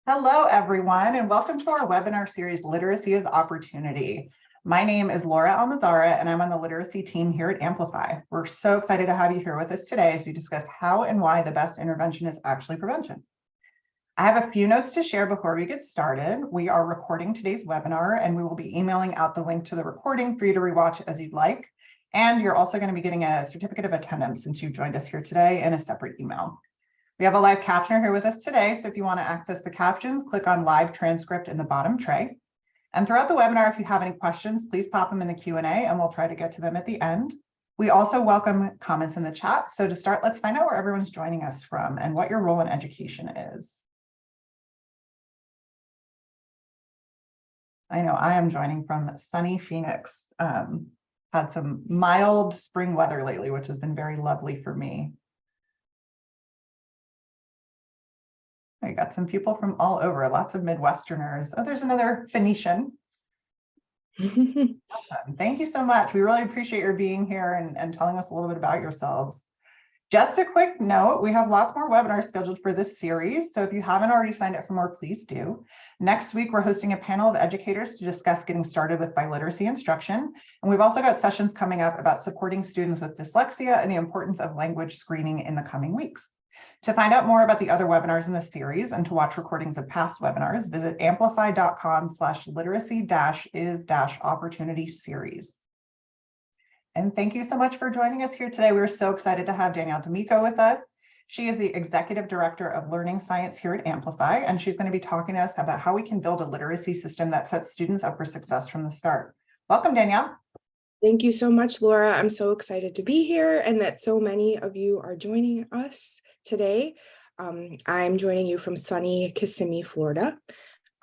Hello, everyone, and welcome to our webinar series, Literacy is Opportunity. My name is Laura Almazara, and I'm on the literacy team here at Amplify. We're so excited to have you here with us today as we discuss how and why the best intervention is actually prevention. I have a few notes to share before we get started. We are recording today's webinar, and we will be emailing out the link to the recording for you to rewatch as you'd like. And you're also going to be getting a certificate of attendance since you joined us here today in a separate email. We have a live captioner here with us today, so if you want to access the captions, click on live transcript in the bottom tray. And throughout the webinar, if you have any questions, please pop them in the Q&A and we'll try to get to them at the end. We also welcome comments in the chat. So to start, let's find out where everyone's joining us from and what your role in education is. I know I am joining from sunny Phoenix. Had some mild spring weather lately, which has been very lovely for me. I got some people from all over, lots of Midwesterners. Oh, there's another Phoenician. Awesome. Thank you so much. We really appreciate your being here and telling us a little bit about yourselves. Just a quick note, we have lots more webinars scheduled for this series. So if you haven't already signed up for more, please do. Next week, we're hosting a panel of educators to discuss getting started with biliteracy instruction. And we've also got sessions coming up about supporting students with dyslexia and the importance of language screening in the coming weeks. To find out more about the other webinars in the series and to watch recordings of past webinars, visit amplify.com/literacy-is-opportunity series. And thank you so much for joining us here today. We're so excited to have Danielle Damico with us. She is the Executive Director of Learning Science here at Amplify, and she's going to be talking to us about how we can build a literacy system that sets students up for success from the start. Welcome, Danielle. Thank you so much, Laura. I'm so excited to be here and that so many of you are joining us today. I'm joining you from sunny Kissimmee, Florida.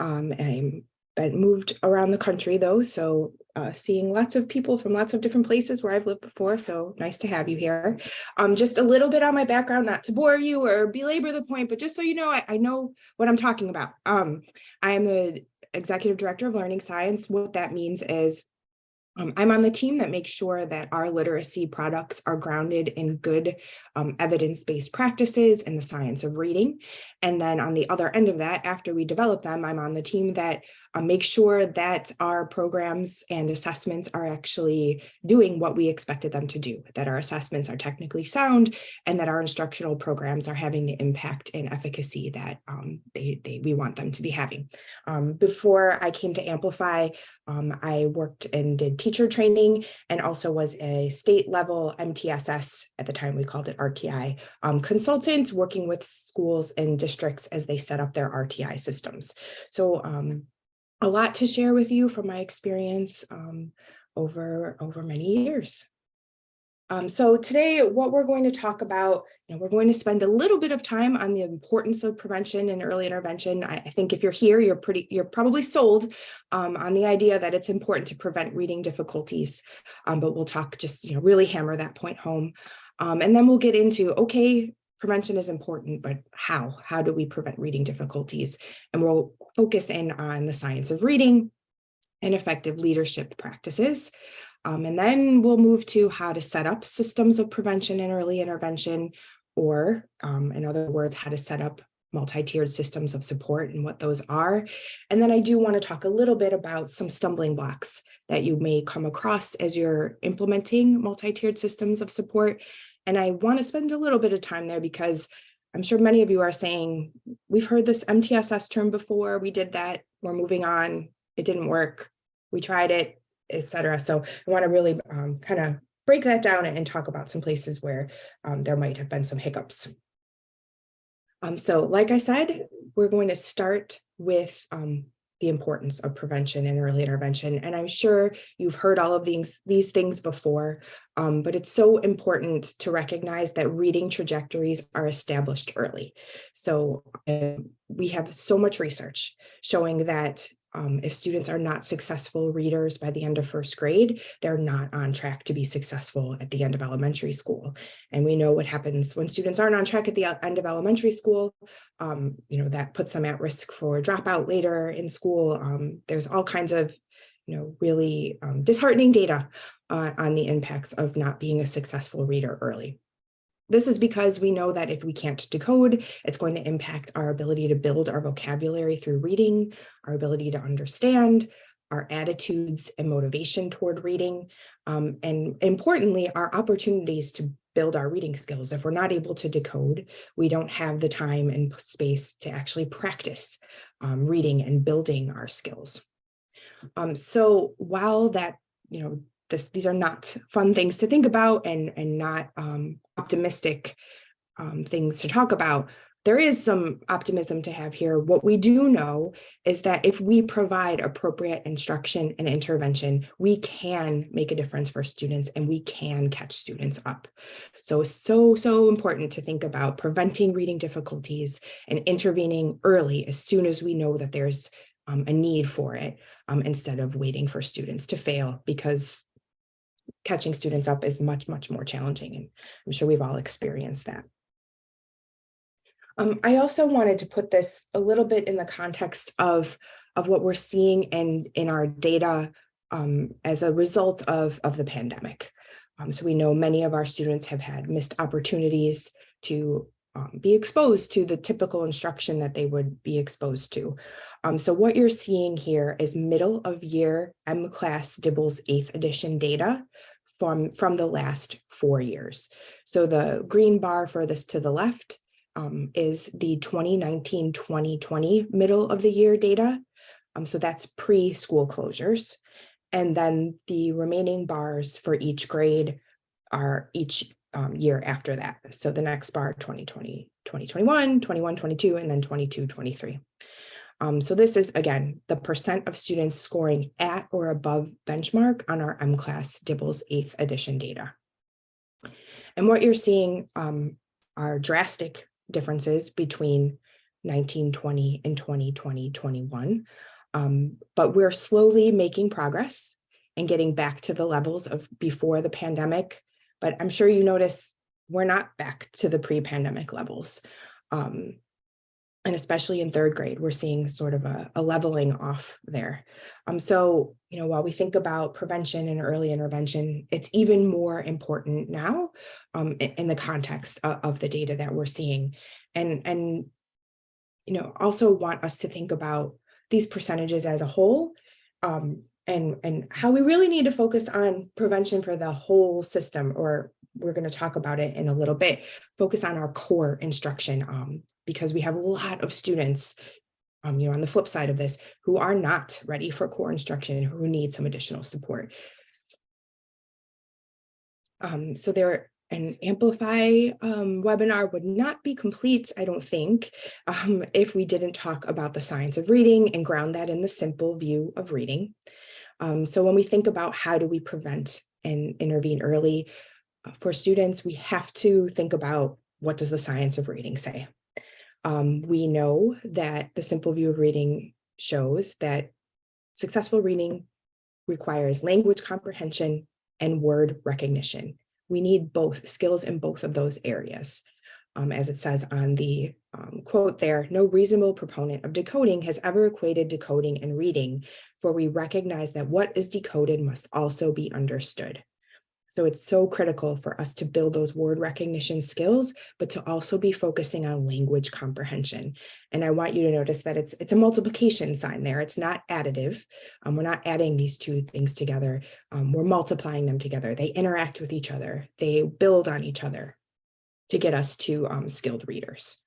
I've moved around the country though, so seeing lots of people from lots of different places where I've lived before, so nice to have you here. Just a little bit on my background, not to bore you or belabor the point, but just so you know, I know what I'm talking about. I am the Executive Director of Learning Science. What that means is I'm on the team that makes sure that our literacy products are grounded in good evidence-based practices in the science of reading. And then on the other end of that, after we develop them, I'm on the team that makes sure that our programs and assessments are actually doing what we expected them to do, that our assessments are technically sound, and that our instructional programs are having the impact and efficacy that we want them to be having. Before I came to Amplify, I worked and did teacher training and also was a state level MTSS, at the time we called it RTI, consultant working with schools and districts as they set up their RTI systems. So a lot to share with you from my experience over many years. So today, what we're going to talk about, we're going to spend a little bit of time on the importance of prevention and early intervention. I think if you're here, you're probably sold on the idea that it's important to prevent reading difficulties. But we'll talk just, really hammer that point home. And then we'll get into, okay, prevention is important, but how? How do we prevent reading difficulties? And we'll focus in on the science of reading and effective leadership practices. And then we'll move to how to set up systems of prevention and early intervention, or in other words, how to set up multi-tiered systems of support and what those are. And then I do want to talk a little bit about some stumbling blocks that you may come across as you're implementing multi-tiered systems of support. And I want to spend a little bit of time there because I'm sure many of you are saying, we've heard this MTSS term before, we did that, we're moving on, it didn't work, we tried it, etc. So I want to really kind of break that down and talk about some places where there might have been some hiccups. So like I said, we're going to start with the importance of prevention and early intervention. And I'm sure you've heard all of these things before, but it's so important to recognize that reading trajectories are established early. So we have so much research showing that if students are not successful readers by the end of first grade, they're not on track to be successful at the end of elementary school. And we know what happens when students aren't on track at the end of elementary school. That puts them at risk for dropout later in school. There's all kinds of, really disheartening data on the impacts of not being a successful reader early. This is because we know that if we can't decode, it's going to impact our ability to build our vocabulary through reading, our ability to understand, our attitudes and motivation toward reading, and importantly, our opportunities to build our reading skills. If we're not able to decode, we don't have the time and space to actually practice reading and building our skills. So while that, these are not fun things to think about and not optimistic things to talk about, there is some optimism to have here. What we do know is that if we provide appropriate instruction and intervention, we can make a difference for students and we can catch students up. So important to think about preventing reading difficulties and intervening early as soon as we know that there's a need for it, instead of waiting for students to fail, because catching students up is much, much more challenging. And I'm sure we've all experienced that. I also wanted to put this a little bit in the context of what we're seeing in our data as a result of the pandemic. So we know many of our students have had missed opportunities to be exposed to the typical instruction that they would be exposed to. So what you're seeing here is middle of year M-Class DIBELS 8th edition data from the last 4 years. So the green bar furthest to the left is the 2019-2020 middle of the year data. So that's pre-school closures. And then the remaining bars for each grade are each year after that. So the next bar, 2020, 2021, 21, 22, and then 22, 23. So this is, again, the percent of students scoring at or above benchmark on our M-Class DIBELS 8th edition data. And what you're seeing are drastic differences between 1920 and 2020-21. But we're slowly making progress and getting back to the levels of before the pandemic. But I'm sure you notice we're not back to the pre-pandemic levels. And especially in third grade, we're seeing sort of a leveling off there. So, while we think about prevention and early intervention, it's even more important now in the context of the data that we're seeing. And also want us to think about these percentages as a whole, and how we really need to focus on prevention for the whole system, or we're going to talk about it in a little bit, focus on our core instruction, because we have a lot of students, on the flip side of this, who are not ready for core instruction, who need some additional support. So an Amplify webinar would not be complete, I don't think, if we didn't talk about the science of reading and ground that in the simple view of reading. So when we think about how do we prevent and intervene early, for students, we have to think about, what does the science of reading say? We know that the simple view of reading shows that successful reading requires language comprehension and word recognition. We need both skills in both of those areas. As it says on the quote there, no reasonable proponent of decoding has ever equated decoding and reading, for we recognize that what is decoded must also be understood. So it's so critical for us to build those word recognition skills, but to also be focusing on language comprehension. And I want you to notice that it's a multiplication sign there. It's not additive. We're not adding these two things together. We're multiplying them together. They interact with each other. They build on each other to get us to skilled readers.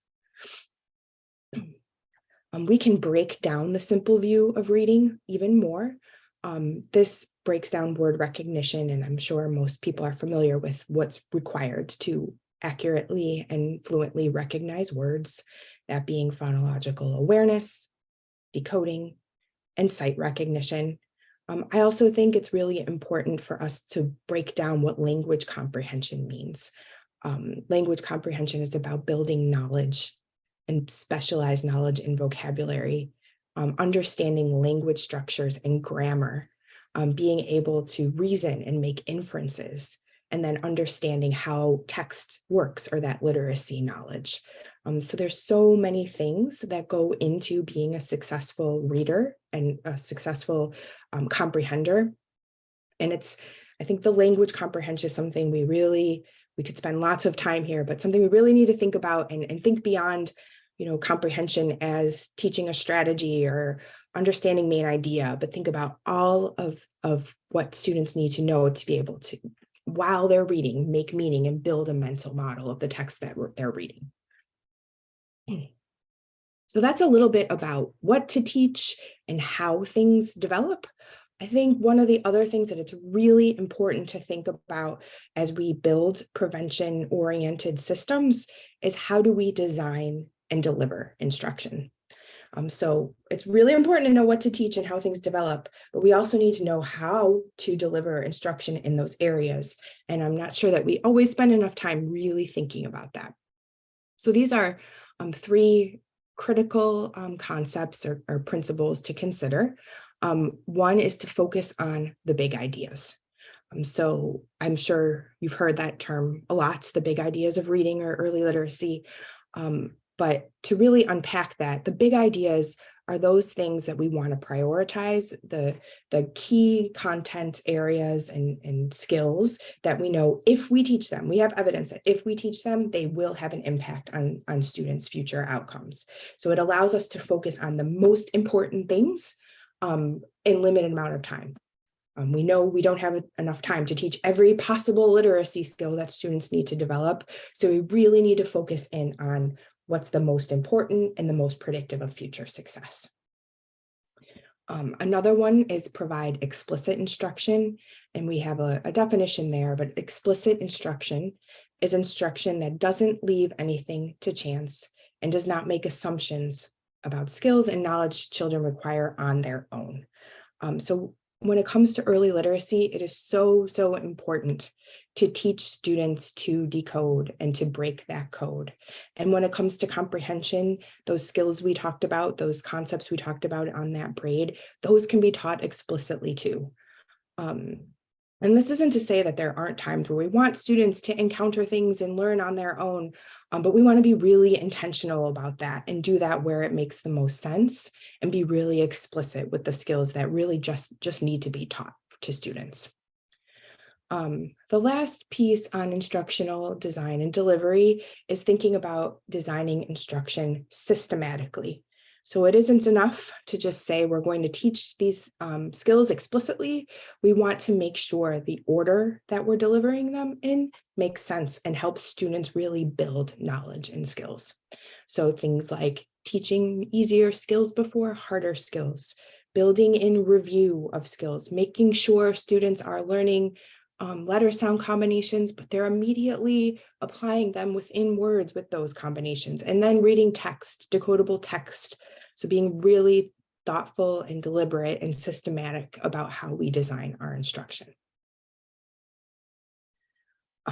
We can break down the simple view of reading even more. This breaks down word recognition, and I'm sure most people are familiar with what's required to accurately and fluently recognize words, that being phonological awareness, decoding, and sight recognition. I also think it's really important for us to break down what language comprehension means. Language comprehension is about building knowledge and specialized knowledge in vocabulary, understanding language structures and grammar, being able to reason and make inferences, and then understanding how text works, or that literacy knowledge. So there's so many things that go into being a successful reader and a successful comprehender. And I think the language comprehension is something we really we could spend lots of time here, but something we really need to think about and think beyond, comprehension as teaching a strategy or understanding main idea, but think about all of what students need to know to be able to, while they're reading, make meaning and build a mental model of the text that they're reading. So that's a little bit about what to teach and how things develop. I think one of the other things that it's really important to think about as we build prevention-oriented systems is how do we design and deliver instruction. So it's really important to know what to teach and how things develop, but we also need to know how to deliver instruction in those areas. And I'm not sure that we always spend enough time really thinking about that. So these are three critical concepts or principles to consider. One is to focus on the big ideas. So I'm sure you've heard that term a lot, the big ideas of reading or early literacy. But to really unpack that, the big ideas are those things that we want to prioritize, the key content areas and skills that we know if we teach them, we have evidence that if we teach them, they will have an impact on students' future outcomes. So it allows us to focus on the most important things in limited amount of time. We know we don't have enough time to teach every possible literacy skill that students need to develop. So we really need to focus in on what's the most important and the most predictive of future success. Another one is provide explicit instruction, and we have a definition there, but explicit instruction is instruction that doesn't leave anything to chance and does not make assumptions about skills and knowledge children require on their own. So when it comes to early literacy, it is so important to teach students to decode and to break that code. And when it comes to comprehension, those skills we talked about, those concepts we talked about on that braid, those can be taught explicitly too. And this isn't to say that there aren't times where we want students to encounter things and learn on their own, but we want to be really intentional about that and do that where it makes the most sense and be really explicit with the skills that really just need to be taught to students. The last piece on instructional design and delivery is thinking about designing instruction systematically. So it isn't enough to just say we're going to teach these skills explicitly. We want to make sure the order that we're delivering them in makes sense and helps students really build knowledge and skills. So things like teaching easier skills before harder skills, building in review of skills, making sure students are learning letter sound combinations, but they're immediately applying them within words with those combinations, and then reading text, decodable text. So being really thoughtful and deliberate and systematic about how we design our instruction.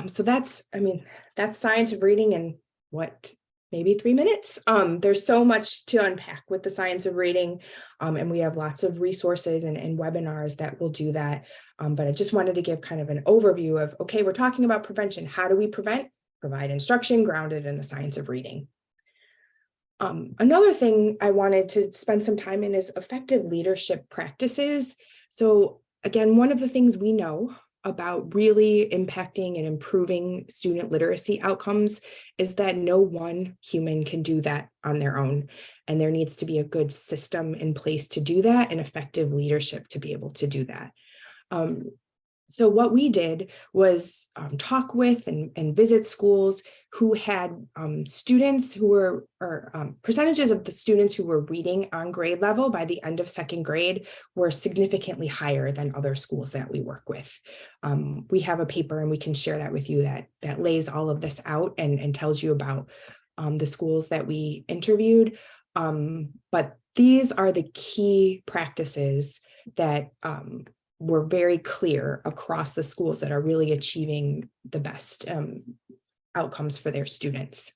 So that's science of reading in maybe 3 minutes. There's so much to unpack with the science of reading, and we have lots of resources and webinars that will do that. But I just wanted to give kind of an overview of, okay, we're talking about prevention. How do we prevent? Provide instruction grounded in the science of reading. Another thing I wanted to spend some time in is effective leadership practices. So again, one of the things we know about really impacting and improving student literacy outcomes is that no one human can do that on their own. And there needs to be a good system in place to do that and effective leadership to be able to do that. So what we did was talk with and visit schools who had students who were, or percentages of the students who were reading on grade level by the end of second grade were significantly higher than other schools that we work with. We have a paper and we can share that with you that lays all of this out and tells you about the schools that we interviewed. But these are the key practices that were very clear across the schools that are really achieving the best outcomes for their students.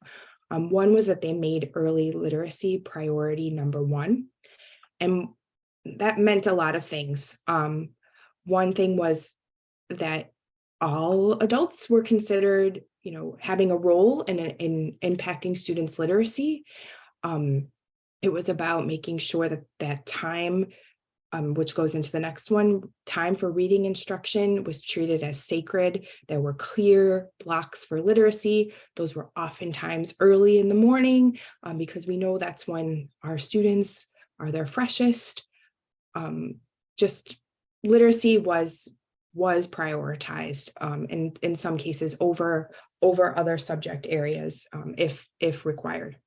One was that they made early literacy priority number one, and that meant a lot of things. One thing was that all adults were considered, having a role in impacting students' literacy. It was about making sure that time which goes into the next one. Time for reading instruction was treated as sacred. There were clear blocks for literacy. Those were oftentimes early in the morning, because we know that's when our students are their freshest. Just literacy was prioritized, in some cases over other subject areas, if required.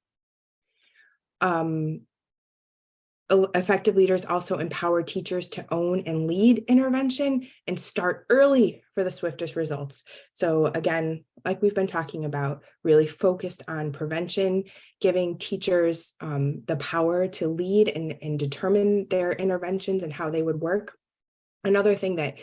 Effective leaders also empower teachers to own and lead intervention and start early for the swiftest results. So again, like we've been talking about, really focused on prevention, giving teachers the power to lead and determine their interventions and how they would work. Another thing that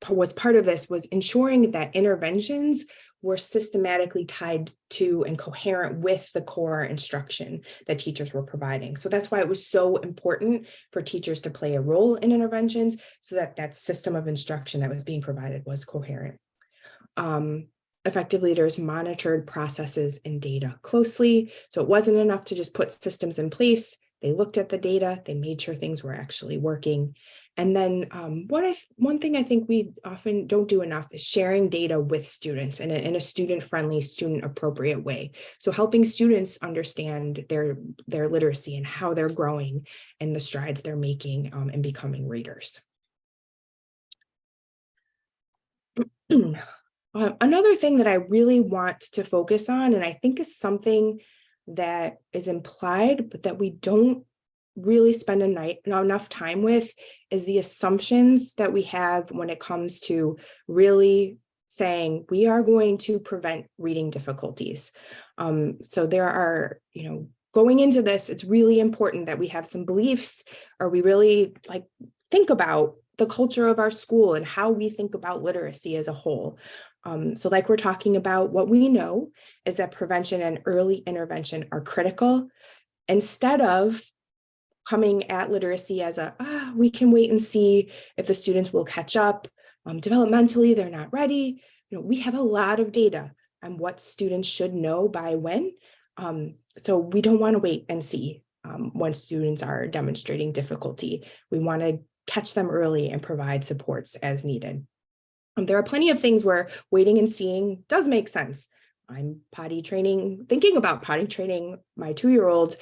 was part of this was ensuring that interventions were systematically tied to and coherent with the core instruction that teachers were providing. So that's why it was so important for teachers to play a role in interventions, so that that system of instruction that was being provided was coherent. Effective leaders monitored processes and data closely. So it wasn't enough to just put systems in place. They looked at the data, they made sure things were actually working. And then one thing I think we often don't do enough is sharing data with students in a student-friendly, student-appropriate way. So helping students understand their literacy and how they're growing and the strides they're making in becoming readers. Another thing that I really want to focus on, and I think is something that is implied, but that we don't really spend enough time with, is the assumptions that we have when it comes to really saying we are going to prevent reading difficulties. So there are, going into this, it's really important that we have some beliefs, or we really think about the culture of our school and how we think about literacy as a whole. So like we're talking about, what we know is that prevention and early intervention are critical. Instead of coming at literacy as we can wait and see if the students will catch up. Developmentally, they're not ready. We have a lot of data on what students should know by when. So we don't want to wait and see when students are demonstrating difficulty. We want to catch them early and provide supports as needed. There are plenty of things where waiting and seeing does make sense. I'm thinking about potty training my 2-year-old,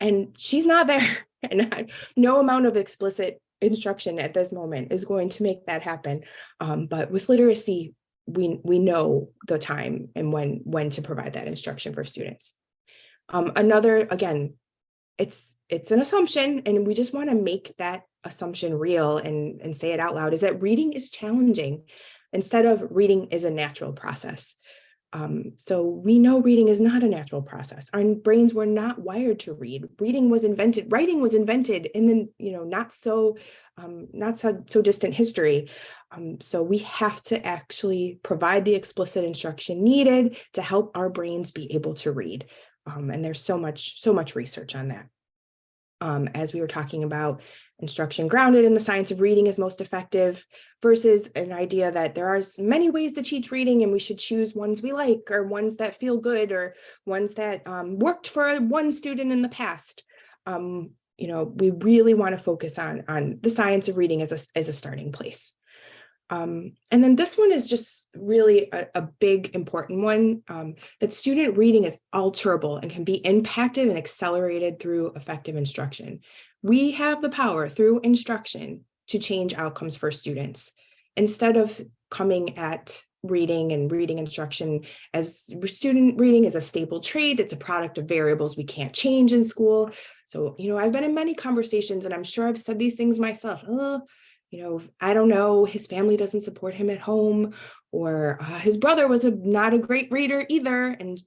and she's not there. And no amount of explicit instruction at this moment is going to make that happen. But with literacy, we know the time and when to provide that instruction for students. Again, it's an assumption, and we just want to make that assumption real and say it out loud, is that reading is challenging instead of reading is a natural process. So we know reading is not a natural process. Our brains were not wired to read. Writing was invented in the not so distant history. So we have to actually provide the explicit instruction needed to help our brains be able to read. And there's so much research on that. As we were talking about, instruction grounded in the science of reading is most effective, versus an idea that there are many ways to teach reading and we should choose ones we like, or ones that feel good, or ones that worked for one student in the past. We really want to focus on the science of reading as a starting place. And then this one is just really a big, important one, that student reading is alterable and can be impacted and accelerated through effective instruction. We have the power through instruction to change outcomes for students. Instead of coming at reading and reading instruction as student reading is a stable trait, it's a product of variables we can't change in school. So, I've been in many conversations, and I'm sure I've said these things myself. I don't know, his family doesn't support him at home, or his brother was not a great reader either. And,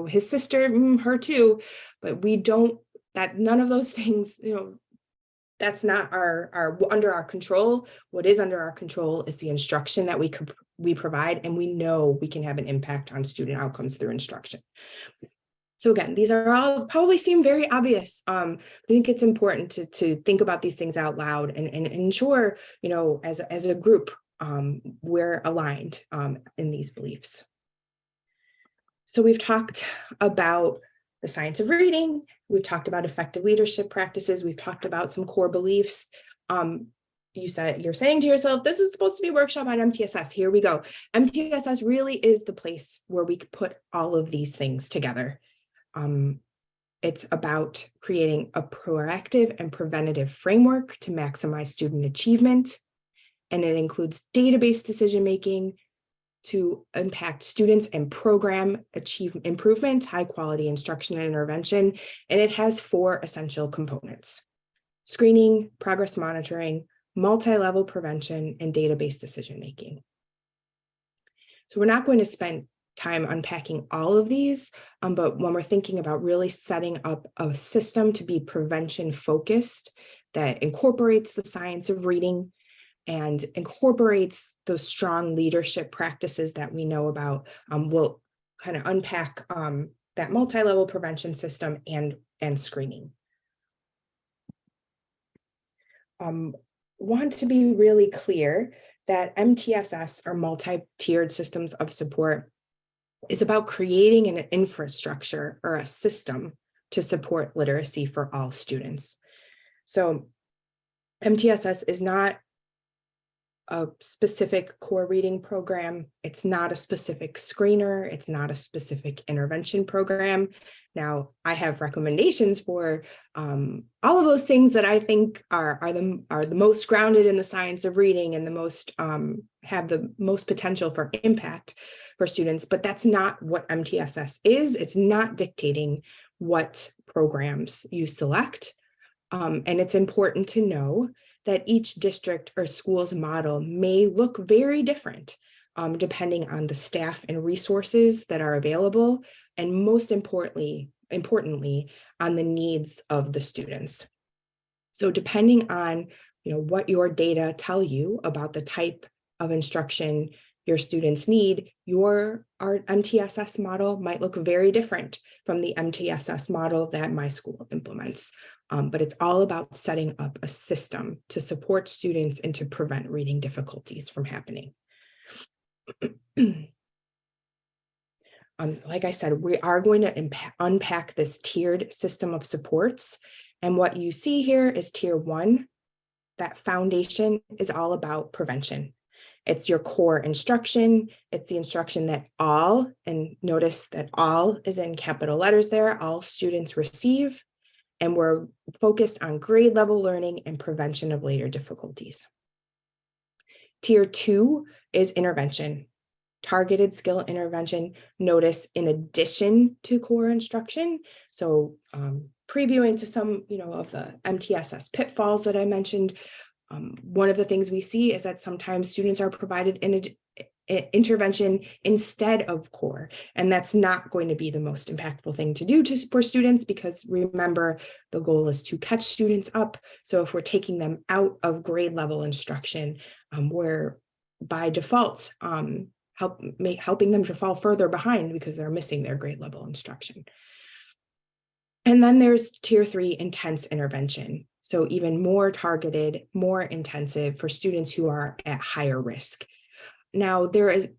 his sister, her too, but none of those things, that's not under our control. What is under our control is the instruction that we provide, and we know we can have an impact on student outcomes through instruction. So again, these are all probably seem very obvious. I think it's important to think about these things out loud and ensure, as a group, we're aligned in these beliefs. So we've talked about the science of reading. We've talked about effective leadership practices. We've talked about some core beliefs. You're saying to yourself, this is supposed to be a workshop on MTSS. Here we go. MTSS really is the place where we put all of these things together. It's about creating a proactive and preventative framework to maximize student achievement. And it includes database decision-making to impact students and program improvement, high quality instruction and intervention. And it has 4 essential components: screening, progress monitoring, multi-level prevention, and database decision-making. So we're not going to spend time unpacking all of these, but when we're thinking about really setting up a system to be prevention focused that incorporates the science of reading and incorporates those strong leadership practices that we know about, we'll kind of unpack that multi-level prevention system and screening. Want to be really clear that MTSS, or multi-tiered systems of support, is about creating an infrastructure or a system to support literacy for all students. So MTSS is not a specific core reading program. It's not a specific screener. It's not a specific intervention program. Now, I have recommendations for all of those things that I think are the most grounded in the science of reading and the most have the most potential for impact for students, but that's not what MTSS is. It's not dictating what programs you select. And it's important to know that each district or school's model may look very different depending on the staff and resources that are available, and most importantly, on the needs of the students. So depending on what your data tell you about the type of instruction your students need, our MTSS model might look very different from the MTSS model that my school implements. But it's all about setting up a system to support students and to prevent reading difficulties from happening. Like I said, we are going to unpack this tiered system of supports. And what you see here is tier 1. That foundation is all about prevention. It's your core instruction. It's the instruction that all, and notice that all is in capital letters there, all students receive. And we're focused on grade level learning and prevention of later difficulties. Tier 2 is intervention, targeted skill intervention. Notice in addition to core instruction. So previewing to some of the MTSS pitfalls that I mentioned, one of the things we see is that sometimes students are provided intervention instead of core, and that's not going to be the most impactful thing to do for students, because remember, the goal is to catch students up. So if we're taking them out of grade level instruction, we're by default helping them to fall further behind because they're missing their grade level instruction. And then there's tier 3, intense intervention. So even more targeted, more intensive for students who are at higher risk. Now,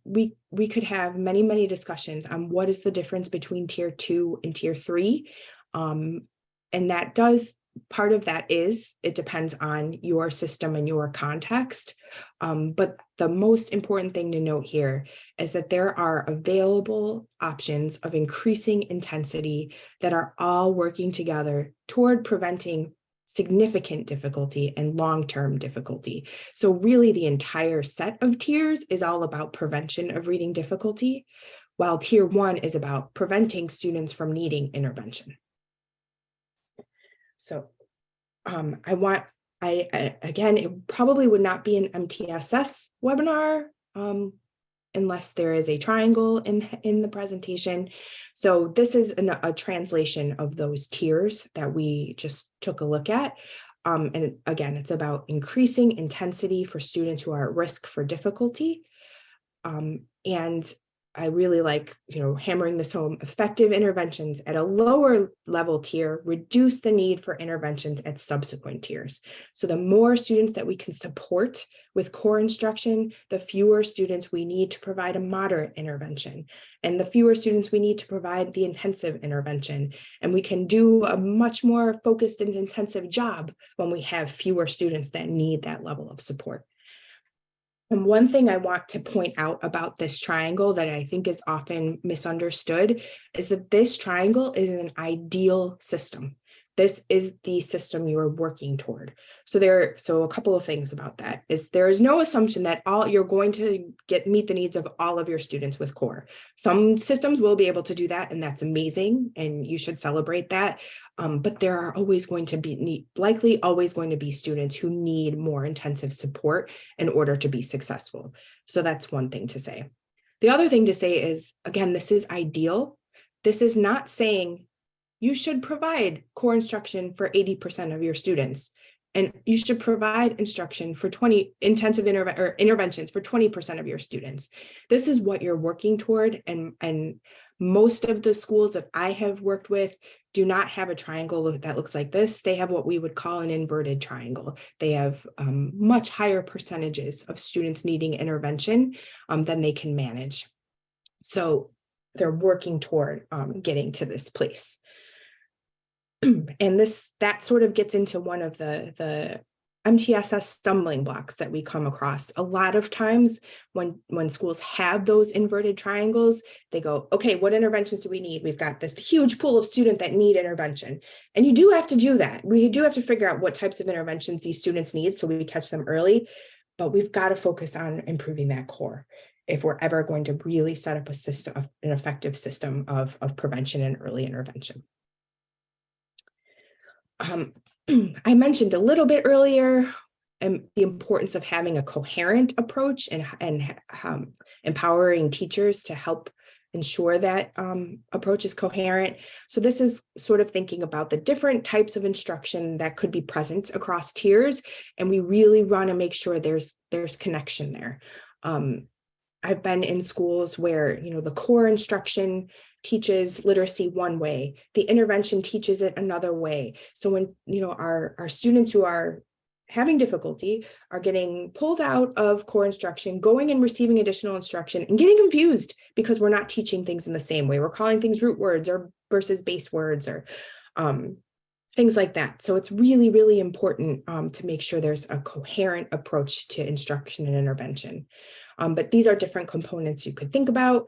we could have many discussions on what is the difference between tier 2 and tier 3. And that part of that is, it depends on your system and your context. But the most important thing to note here is that there are available options of increasing intensity that are all working together toward preventing significant difficulty and long-term difficulty. So really the entire set of tiers is all about prevention of reading difficulty, while tier 1 is about preventing students from needing intervention. So again, it probably would not be an MTSS webinar unless there is a triangle in the presentation. So this is a translation of those tiers that we just took a look at. And again, it's about increasing intensity for students who are at risk for difficulty. And I really like, hammering this home. Effective interventions at a lower level tier reduce the need for interventions at subsequent tiers. So the more students that we can support with core instruction, the fewer students we need to provide a moderate intervention, and the fewer students we need to provide the intensive intervention. And we can do a much more focused and intensive job when we have fewer students that need that level of support. And one thing I want to point out about this triangle that I think is often misunderstood is that this triangle is an ideal system. This is the system you are working toward. So a couple of things about that is there is no assumption that you're going to meet the needs of all of your students with core. Some systems will be able to do that, and that's amazing, and you should celebrate that. But there are likely always going to be students who need more intensive support in order to be successful. So that's one thing to say. The other thing to say is, again, this is ideal. This is not saying you should provide core instruction for 80% of your students, and you should provide instruction for 20 intensive interventions for 20% of your students. This is what you're working toward, and most of the schools that I have worked with do not have a triangle that looks like this. They have what we would call an inverted triangle. They have much higher percentages of students needing intervention than they can manage. So they're working toward getting to this place. And that sort of gets into one of the MTSS stumbling blocks that we come across. A lot of times when schools have those inverted triangles, they go, okay, what interventions do we need? We've got this huge pool of students that need intervention. And you do have to do that. We do have to figure out what types of interventions these students need so we catch them early, but we've got to focus on improving that core if we're ever going to really set up an effective system of prevention and early intervention. I mentioned a little bit earlier the importance of having a coherent approach and empowering teachers to help ensure that approach is coherent. So this is sort of thinking about the different types of instruction that could be present across tiers, and we really want to make sure there's connection there. I've been in schools where, the core instruction teaches literacy one way, the intervention teaches it another way. So when, our students who are having difficulty are getting pulled out of core instruction, going and receiving additional instruction and getting confused because we're not teaching things in the same way. We're calling things root words or versus base words or things like that. So it's really, really important to make sure there's a coherent approach to instruction and intervention. But these are different components you could think about.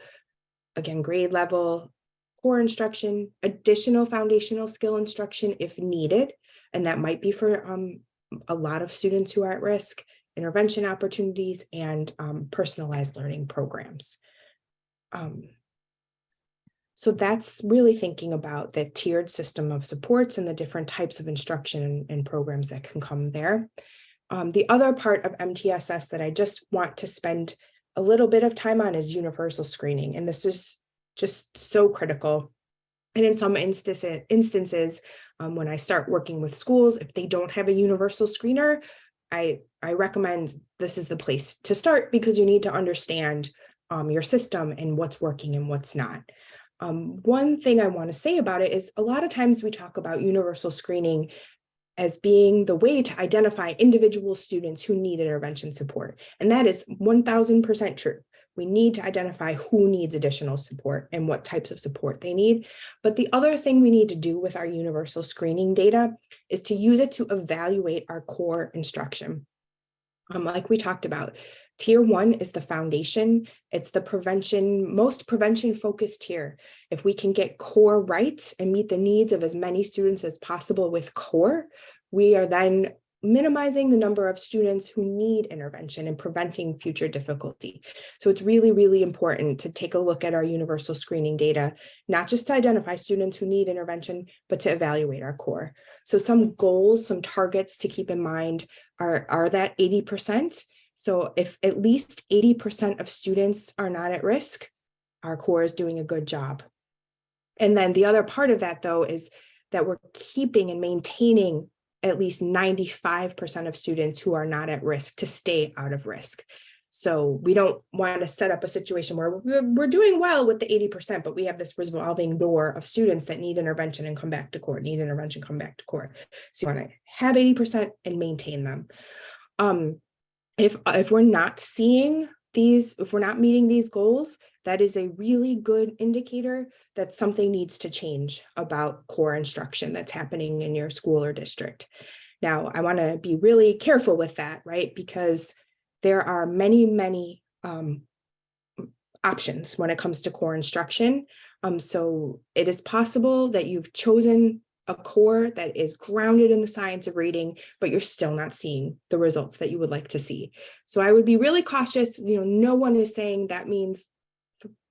Again, grade level, core instruction, additional foundational skill instruction if needed, and that might be for a lot of students who are at risk, intervention opportunities, and personalized learning programs. So that's really thinking about the tiered system of supports and the different types of instruction and programs that can come there. The other part of MTSS that I just want to spend a little bit of time on is universal screening. And this is just so critical. And in some instances, when I start working with schools, if they don't have a universal screener, I recommend this is the place to start because you need to understand your system and what's working and what's not. One thing I want to say about it is a lot of times we talk about universal screening as being the way to identify individual students who need intervention support. And that is 1000% true. We need to identify who needs additional support and what types of support they need. But the other thing we need to do with our universal screening data is to use it to evaluate our core instruction. Like we talked about, tier 1 is the foundation. It's the most prevention-focused tier. If we can get core right and meet the needs of as many students as possible with core, we are then minimizing the number of students who need intervention and preventing future difficulty. So it's really, really important to take a look at our universal screening data, not just to identify students who need intervention, but to evaluate our core. So some goals, some targets to keep in mind are that 80%. So if at least 80% of students are not at risk, our core is doing a good job. And then the other part of that, though, is that we're keeping and maintaining at least 95% of students who are not at risk to stay out of risk. So we don't want to set up a situation where we're doing well with the 80%, but we have this revolving door of students that need intervention and come back to court, need intervention, come back to court. So you want to have 80% and maintain them. If we're not seeing these, if we're not meeting these goals, that is a really good indicator that something needs to change about core instruction that's happening in your school or district. Now, I want to be really careful with that, right? Because there are many options when it comes to core instruction. So it is possible that you've chosen a core that is grounded in the science of reading, but you're still not seeing the results that you would like to see. So I would be really cautious. No one is saying that means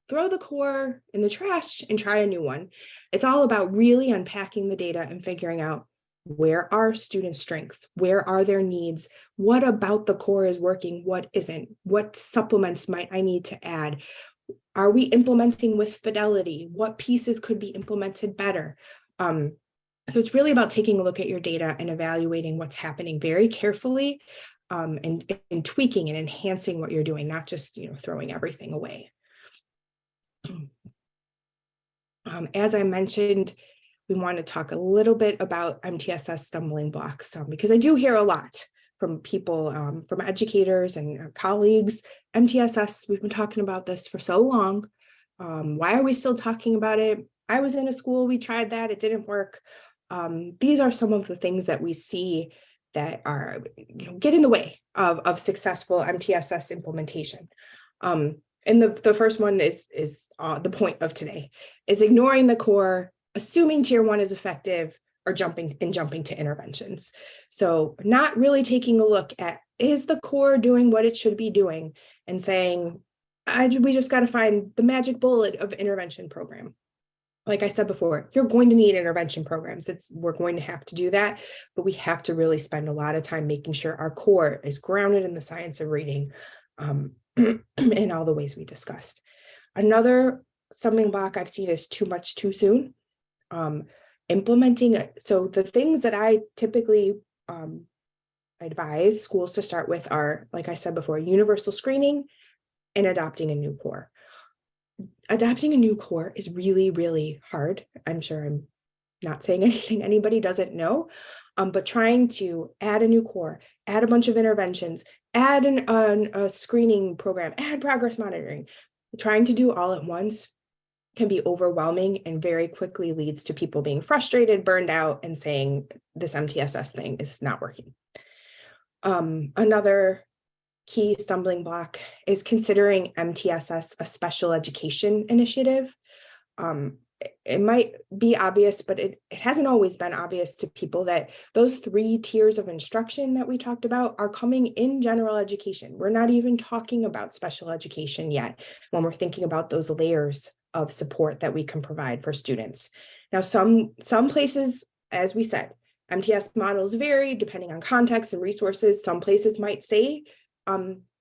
throw the core in the trash and try a new one. It's all about really unpacking the data and figuring out, where are student strengths? Where are their needs? What about the core is working? What isn't? What supplements might I need to add? Are we implementing with fidelity? What pieces could be implemented better? So it's really about taking a look at your data and evaluating what's happening very carefully, and tweaking and enhancing what you're doing, not just throwing everything away. As I mentioned, we want to talk a little bit about MTSS stumbling blocks, because I do hear a lot from people, from educators and colleagues. MTSS, we've been talking about this for so long. Why are we still talking about it? I was in a school, we tried that, it didn't work. These are some of the things that we see that are get in the way of successful MTSS implementation. And the first one is the point of today, is ignoring the core, assuming tier 1 is effective, or jumping to interventions. So not really taking a look at, is the core doing what it should be doing, and saying, we just got to find the magic bullet of intervention program. Like I said before, you're going to need intervention programs. We're going to have to do that, but we have to really spend a lot of time making sure our core is grounded in the science of reading, in all the ways we discussed. Another stumbling block I've seen is too much too soon. Implementing it. So the things that I typically advise schools to start with are, like I said before, universal screening and adopting a new core. Adopting a new core is really, really hard. I'm sure I'm not saying anything anybody doesn't know, but trying to add a new core, add a bunch of interventions, add a screening program, add progress monitoring, trying to do all at once can be overwhelming and very quickly leads to people being frustrated, burned out, and saying this MTSS thing is not working. Another key stumbling block is considering MTSS a special education initiative. It might be obvious, but it hasn't always been obvious to people that those 3 tiers of instruction that we talked about are coming in general education. We're not even talking about special education yet when we're thinking about those layers of support that we can provide for students. Now, some places, as we said, MTS models vary depending on context and resources. Some places might say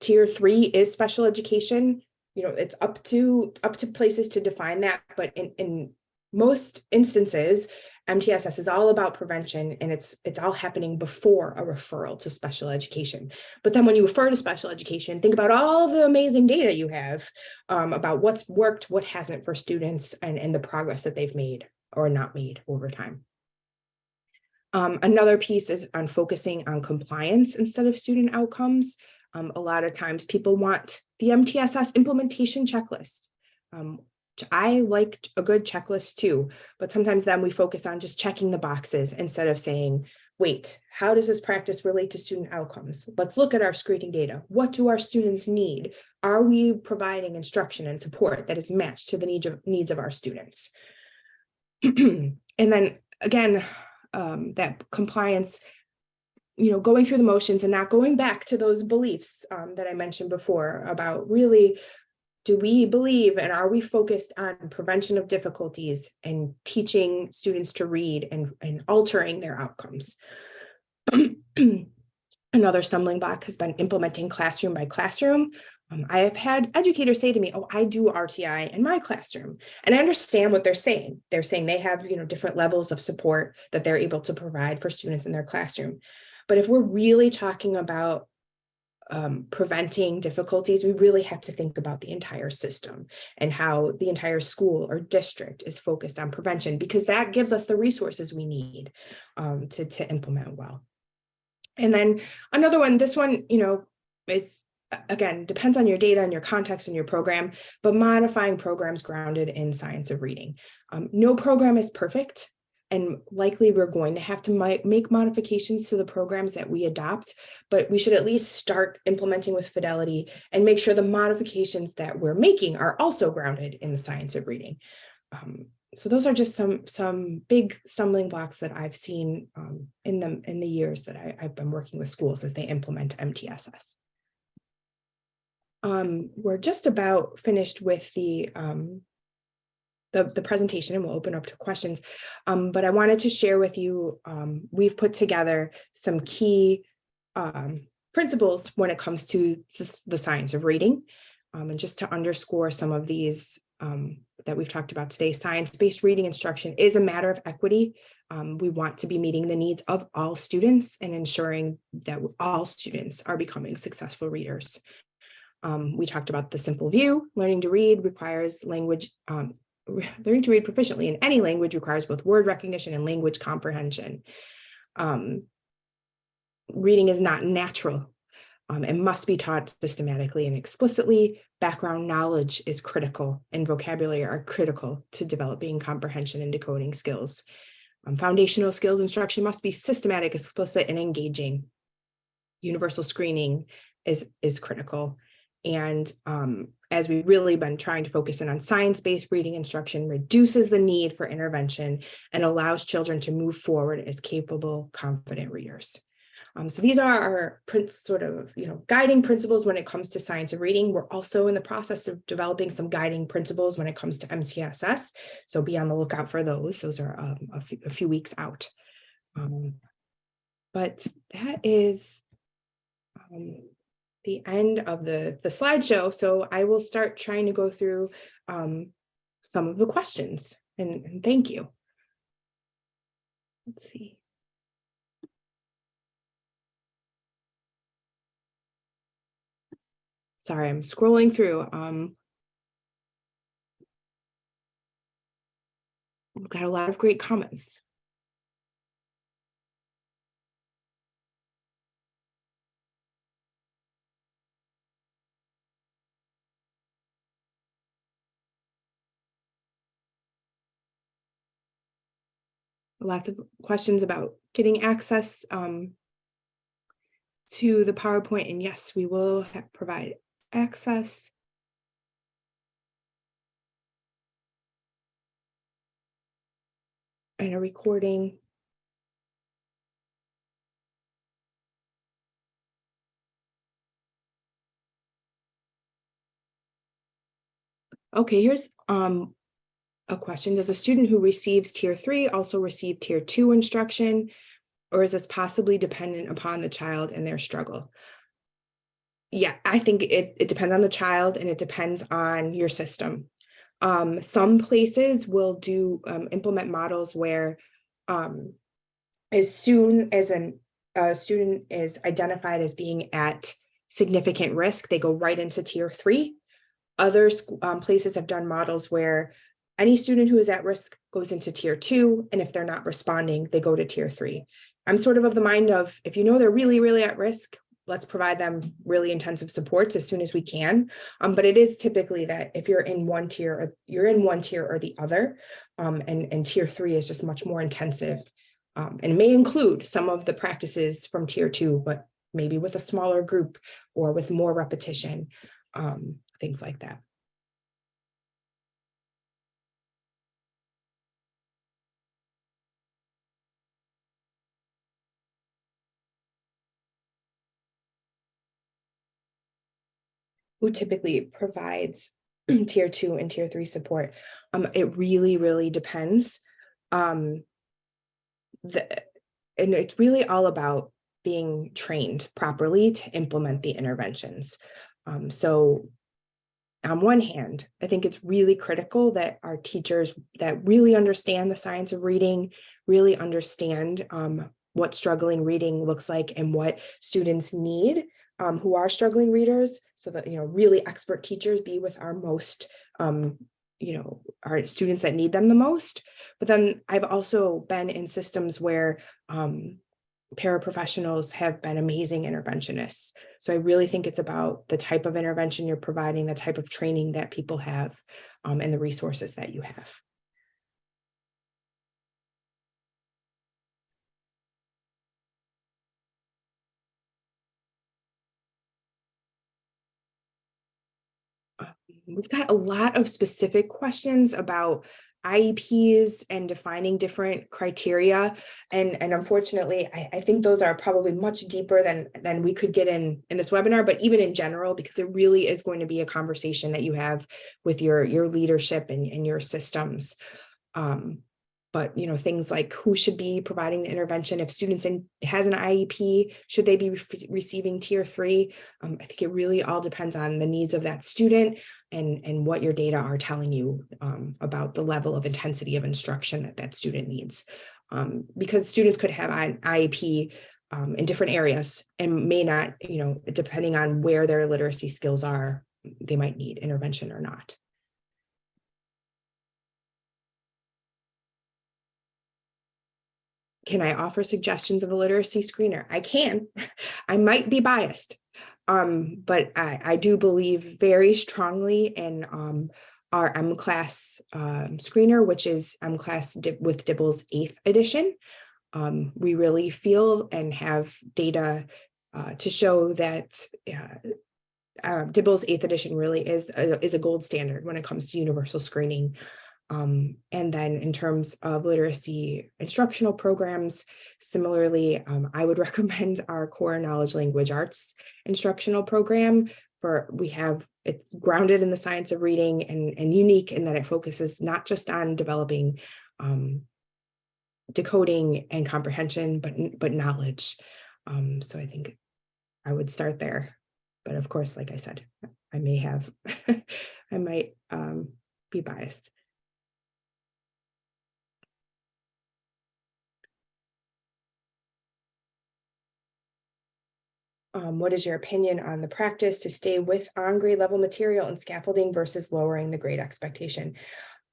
tier 3 is special education. It's up to places to define that, but in most instances, MTSS is all about prevention, and it's all happening before a referral to special education. But then when you refer to special education, think about all the amazing data you have about what's worked, what hasn't for students, and the progress that they've made or not made over time. Another piece is on focusing on compliance instead of student outcomes. A lot of times people want the MTSS implementation checklist. I liked a good checklist too, but sometimes then we focus on just checking the boxes instead of saying, wait, how does this practice relate to student outcomes? Let's look at our screening data. What do our students need? Are we providing instruction and support that is matched to the needs of our students? And then again, that compliance, going through the motions and not going back to those beliefs that I mentioned before about really, do we believe and are we focused on prevention of difficulties and teaching students to read and altering their outcomes? Another stumbling block has been implementing classroom by classroom. I have had educators say to me, oh, I do RTI in my classroom. And I understand what they're saying. They're saying they have, different levels of support that they're able to provide for students in their classroom. But if we're really talking about preventing difficulties, we really have to think about the entire system and how the entire school or district is focused on prevention, because that gives us the resources we need to implement well. And then another one, this one, is, again, depends on your data and your context and your program, but modifying programs grounded in science of reading. No program is perfect. And likely we're going to have to make modifications to the programs that we adopt, but we should at least start implementing with fidelity and make sure the modifications that we're making are also grounded in the science of reading. So those are just some big stumbling blocks that I've seen in the years that I've been working with schools as they implement MTSS. We're just about finished with the presentation, and we'll open up to questions. But I wanted to share with you, we've put together some key principles when it comes to the science of reading. And just to underscore some of these that we've talked about today, science-based reading instruction is a matter of equity. We want to be meeting the needs of all students and ensuring that all students are becoming successful readers. We talked about the simple view. Learning to read requires language. Learning to read proficiently in any language requires both word recognition and language comprehension. Reading is not natural and must be taught systematically and explicitly. Background knowledge is critical, and vocabulary are critical to developing comprehension and decoding skills. Foundational skills instruction must be systematic, explicit, and engaging. Universal screening is critical. And as we've really been trying to focus in on science-based reading instruction, reduces the need for intervention and allows children to move forward as capable, confident readers. So these are our guiding principles when it comes to science of reading. We're also in the process of developing some guiding principles when it comes to MTSS. So be on the lookout for those. Those are a few weeks out. But that is the end of the slideshow. So I will start trying to go through some of the questions, and thank you. Let's see. Sorry, I'm scrolling through. We've got a lot of great comments. Lots of questions about getting access to the PowerPoint, and yes, we will provide access. And a recording. Okay, here's a question. Does a student who receives tier 3 also receive tier 2 instruction, or is this possibly dependent upon the child and their struggle? Yeah, I think it depends on the child, and it depends on your system. Some places will do implement models where as soon as a student is identified as being at significant risk, they go right into tier 3. Other places have done models where any student who is at risk goes into tier 2, and if they're not responding, they go to tier 3. I'm sort of the mind of, if you know they're really, really at risk, let's provide them really intensive supports as soon as we can. But it is typically that if you're in one tier, you're in one tier or the other, and tier 3 is just much more intensive, and may include some of the practices from tier 2, but maybe with a smaller group or with more repetition, things like that. Who typically provides tier 2 and tier 3 support? It really, really depends. And it's really all about being trained properly to implement the interventions. So on one hand, I think it's really critical that our teachers that really understand the science of reading, really understand what struggling reading looks like and what students need, who are struggling readers, so that, really expert teachers be with our most, our students that need them the most. But then I've also been in systems where paraprofessionals have been amazing interventionists. So I really think it's about the type of intervention you're providing, the type of training that people have, and the resources that you have. We've got a lot of specific questions about IEPs and defining different criteria. And unfortunately, I think those are probably much deeper than we could get in this webinar, but even in general, because it really is going to be a conversation that you have with your leadership and your systems. But things like who should be providing the intervention, if students has an IEP, should they be receiving tier 3? I think it really all depends on the needs of that student and what your data are telling you about the level of intensity of instruction that student needs. Because students could have an IEP in different areas and may not, depending on where their literacy skills are, they might need intervention or not. Can I offer suggestions of a literacy screener? I can. I might be biased, but I do believe very strongly in our MClass screener, which is MClass with DIBELS 8th edition. We really feel and have data to show that DIBELS 8th edition really is a gold standard when it comes to universal screening. And then in terms of literacy instructional programs, similarly, I would recommend our core knowledge language arts instructional program. It's grounded in the science of reading and unique in that it focuses not just on developing decoding and comprehension, but knowledge. So I think I would start there. But of course, like I said, I might be biased. What is your opinion on the practice to stay with on-grade level material and scaffolding versus lowering the grade expectation?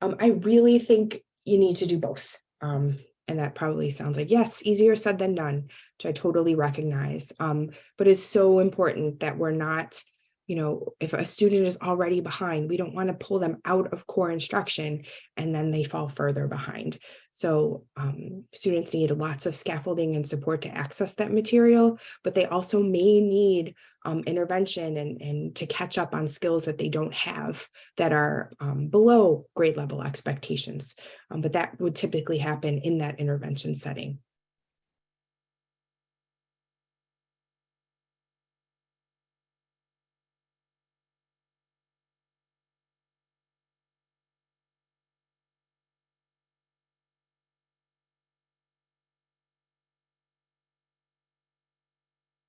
I really think you need to do both. And that probably sounds like, yes, easier said than done, which I totally recognize. But it's so important that we're not, if a student is already behind, we don't want to pull them out of core instruction and then they fall further behind. So students need lots of scaffolding and support to access that material, but they also may need intervention and to catch up on skills that they don't have that are below grade level expectations. But that would typically happen in that intervention setting.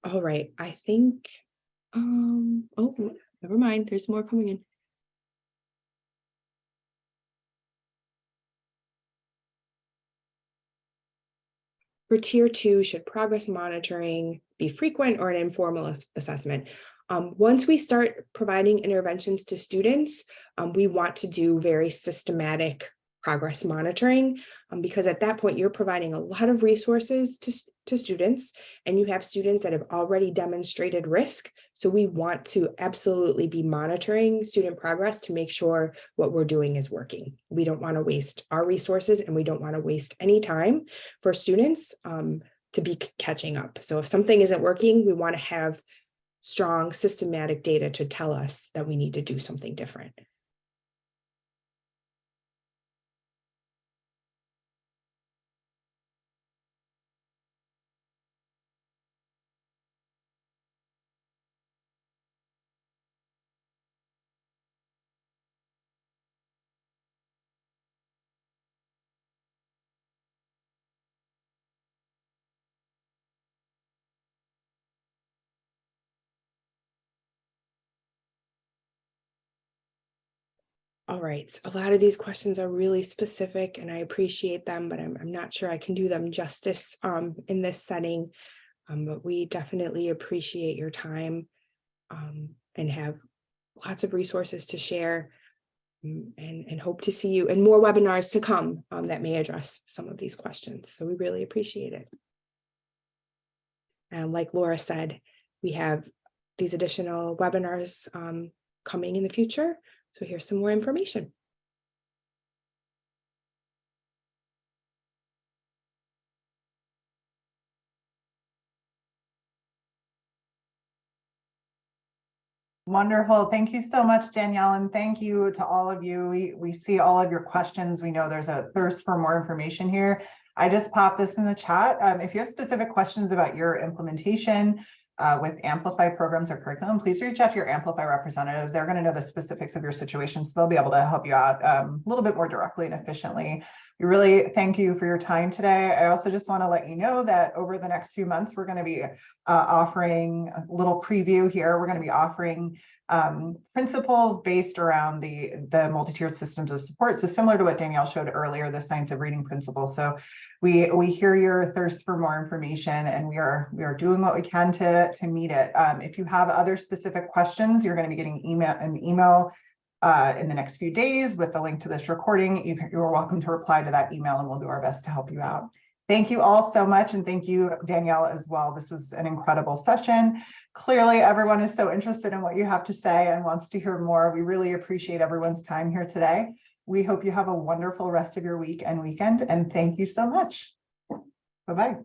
All right, I think, oh, never mind, there's more coming in. For tier 2, should progress monitoring be frequent or an informal assessment? Once we start providing interventions to students, we want to do very systematic progress monitoring, because at that point you're providing a lot of resources to students, and you have students that have already demonstrated risk. So we want to absolutely be monitoring student progress to make sure what we're doing is working. We don't want to waste our resources, and we don't want to waste any time for students to be catching up. So if something isn't working, we want to have strong systematic data to tell us that we need to do something different. All right, a lot of these questions are really specific and I appreciate them, but I'm not sure I can do them justice in this setting. But we definitely appreciate your time and have lots of resources to share, and hope to see you in more webinars to come that may address some of these questions. So we really appreciate it. And like Laura said, we have these additional webinars coming in the future. So here's some more information. Wonderful. Thank you so much, Danielle. And thank you to all of you. We see all of your questions. We know there's a thirst for more information here. I just popped this in the chat. If you have specific questions about your implementation with Amplify programs or curriculum, please reach out to your Amplify representative. They're going to know the specifics of your situation, so they'll be able to help you out a little bit more directly and efficiently. We really thank you for your time today. I also just want to let you know that over the next few months, we're going to be offering a little preview here. We're going to be offering principles based around the multi-tiered systems of support. So similar to what Danielle showed earlier, the science of reading principles. So we hear your thirst for more information, and we are doing what we can to meet it. If you have other specific questions, you're going to be getting an email in the next few days with the link to this recording. You're welcome to reply to that email, and we'll do our best to help you out. Thank you all so much, and thank you, Danielle, as well. This was an incredible session. Clearly, everyone is so interested in what you have to say and wants to hear more. We really appreciate everyone's time here today. We hope you have a wonderful rest of your week and weekend, and thank you so much. Bye-bye.